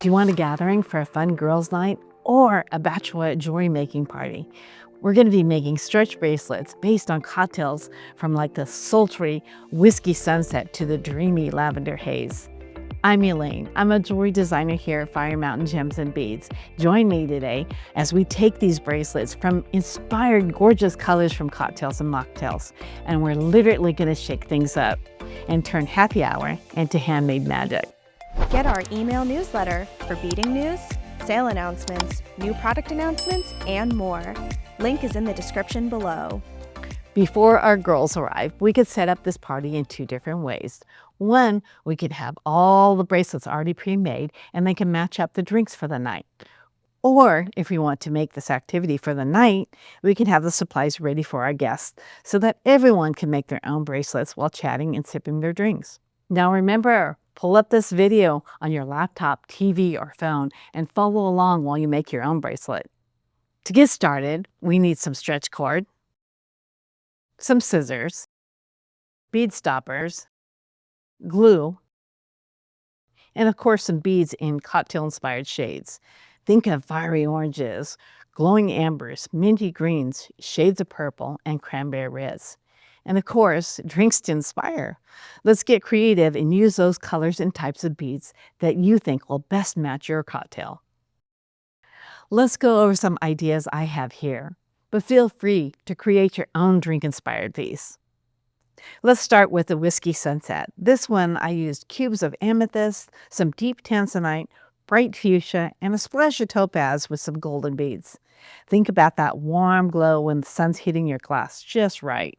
Do you want a gathering for a fun girls' night or a bachelorette jewelry making party? We're going to be making stretch bracelets based on cocktails from like the sultry whiskey sunset to the dreamy lavender haze. I'm Elaine. I'm a jewelry designer here at Fire Mountain Gems and Beads. Join me today as we take these bracelets from inspired gorgeous colors from cocktails and mocktails, and we're literally going to shake things up and turn happy hour into handmade magic. Get our email newsletter for beading news, sale announcements, new product announcements, and more. Link is in the description below. Before our girls arrive, we could set up this party in two different ways. One, we could have all the bracelets already pre-made and they can match up the drinks for the night. Or if we want to make this activity for the night, we can have the supplies ready for our guests so that everyone can make their own bracelets while chatting and sipping their drinks. Now remember, pull up this video on your laptop, TV, or phone and follow along while you make your own bracelet. To get started, we need some stretch cord, some scissors, bead stoppers, glue, and of course some beads in cocktail-inspired shades. Think of fiery oranges, glowing ambers, minty greens, shades of purple, and cranberry reds. And of course, drinks to inspire. Let's get creative and use those colors and types of beads that you think will best match your cocktail. Let's go over some ideas I have here, but feel free to create your own drink-inspired piece. Let's start with the Whiskey Sunset. This one I used cubes of amethyst, some deep tanzanite, bright fuchsia, and a splash of topaz with some golden beads. Think about that warm glow when the sun's hitting your glass just right.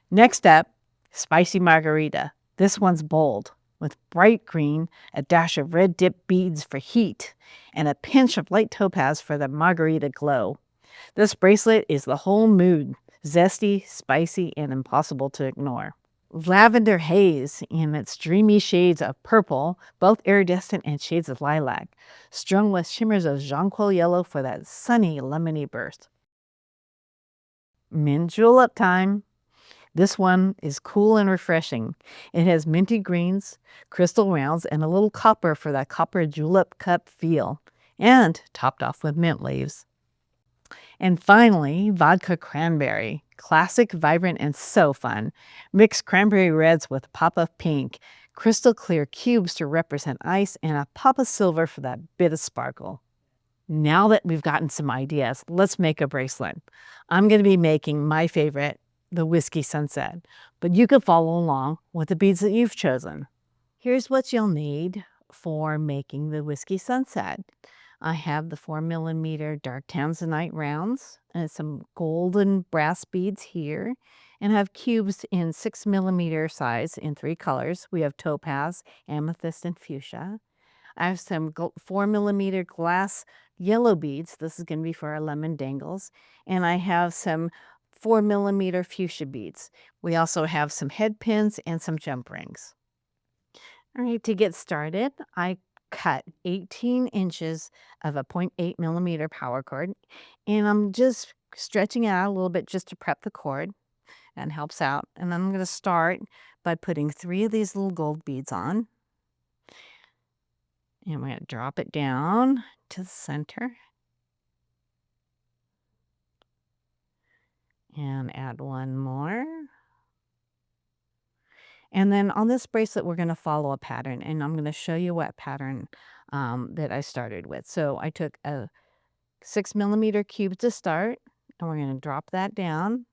Next up, Spicy Margarita. This one's bold, with bright green, a dash of red dip beads for heat, and a pinch of light topaz for the margarita glow. This bracelet is the whole mood, zesty, spicy, and impossible to ignore. Lavender Haze in its dreamy shades of purple, both iridescent and shades of lilac, strung with shimmers of jonquil yellow for that sunny, lemony burst. Mint julep time. This one is cool and refreshing. It has minty greens, crystal rounds, and a little copper for that copper julep cup feel, and topped off with mint leaves. And finally, vodka cranberry. Classic, vibrant, and so fun. Mix cranberry reds with a pop of pink, crystal clear cubes to represent ice, and a pop of silver for that bit of sparkle. Now that we've gotten some ideas, let's make a bracelet. I'm going to be making my favorite, the Whiskey Sunset, but you can follow along with the beads that you've chosen. Here's what you'll need for making the Whiskey Sunset. I have the 4mm dark tanzanite rounds and some golden brass beads here, and I have cubes in 6mm size in 3 colors. We have topaz, amethyst, and fuchsia. I have some 4mm glass yellow beads. This is going to be for our lemon dangles, and I have some 4mm fuchsia beads. We also have some head pins and some jump rings. All right, to get started, I cut 18 inches of a 0.8mm power cord, and I'm just stretching it out a little bit just to prep the cord. That helps out. And then I'm going to start by putting 3 of these little gold beads on. And we're going to drop it down to the center. And add one more. And then on this bracelet, we're going to follow a pattern. And I'm going to show you what pattern that I started with. So I took a 6mm cube to start. And we're going to drop that down.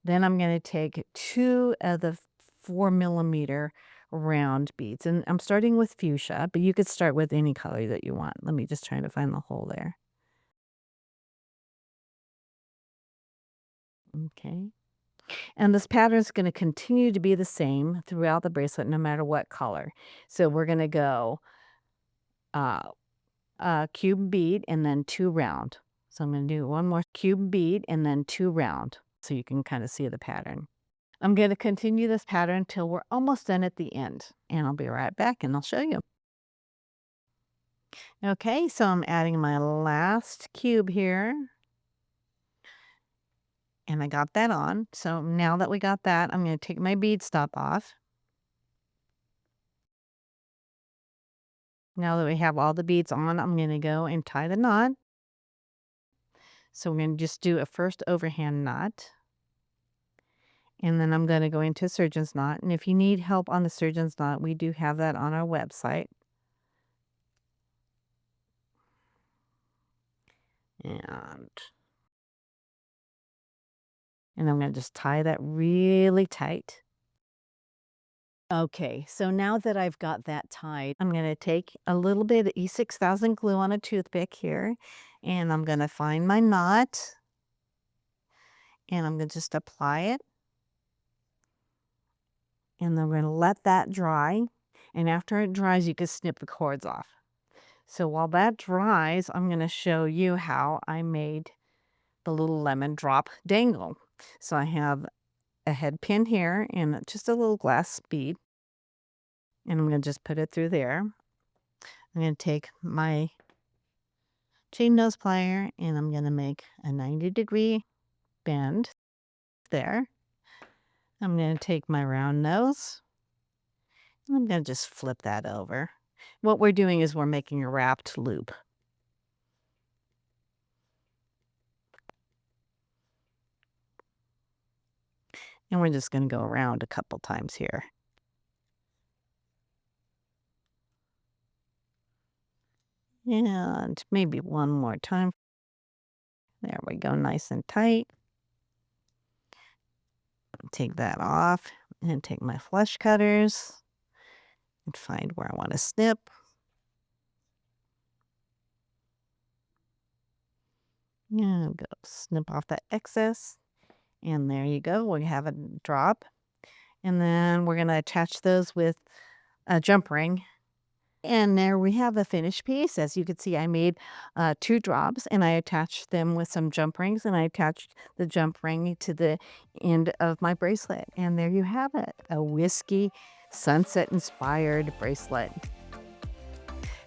Then I'm going to take 2 of the 4mm round beads. And I'm starting with fuchsia, but you could start with any color that you want. Let me just try to find the hole there. Okay. And this pattern is going to continue to be the same throughout the bracelet, no matter what color. So we're going to go cube bead and then 2 round. So I'm going to do one more cube bead and then 2 round, so you can kind of see the pattern. I'm going to continue this pattern until we're almost done at the end, and I'll be right back and I'll show you. Okay, so I'm adding my last cube here. And I got that on. So now that we got that, I'm going to take my bead stop off. Now that we have all the beads on, I'm going to go and tie the knot. So we're going to just do a first overhand knot. And then I'm going to go into a surgeon's knot. And if you need help on the surgeon's knot, we do have that on our website. And I'm going to just tie that really tight. Okay, so now that I've got that tied, I'm going to take a little bit of E6000 glue on a toothpick here, and I'm going to find my knot, and I'm going to just apply it. And then we're going to let that dry, and after it dries, you can snip the cords off. So while that dries, I'm going to show you how I made the little lemon drop dangle. So I have a head pin here and just a little glass bead. And I'm going to just put it through there. I'm going to take my chain nose plier and I'm going to make a 90-degree bend there. I'm going to take my round nose and I'm going to just flip that over. What we're doing is we're making a wrapped loop. And we're just going to go around a couple times here. And maybe one more time. There we go, nice and tight. Take that off and take my flush cutters and find where I want to snip. And go snip off that excess. And there you go, we have a drop. And then we're going to attach those with a jump ring. And there we have a finished piece. As you can see, I made 2 drops and I attached them with some jump rings, and I attached the jump ring to the end of my bracelet. And there you have it, a whiskey sunset inspired bracelet.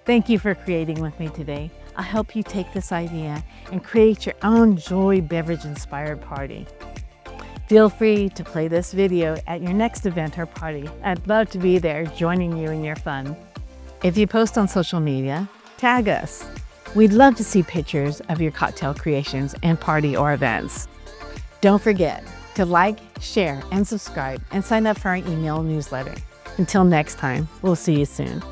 Thank you for creating with me today. I hope you take this idea and create your own joy beverage inspired party. Feel free to play this video at your next event or party. I'd love to be there joining you in your fun. If you post on social media, tag us. We'd love to see pictures of your cocktail creations and party or events. Don't forget to like, share, and subscribe, and sign up for our email newsletter. Until next time, we'll see you soon.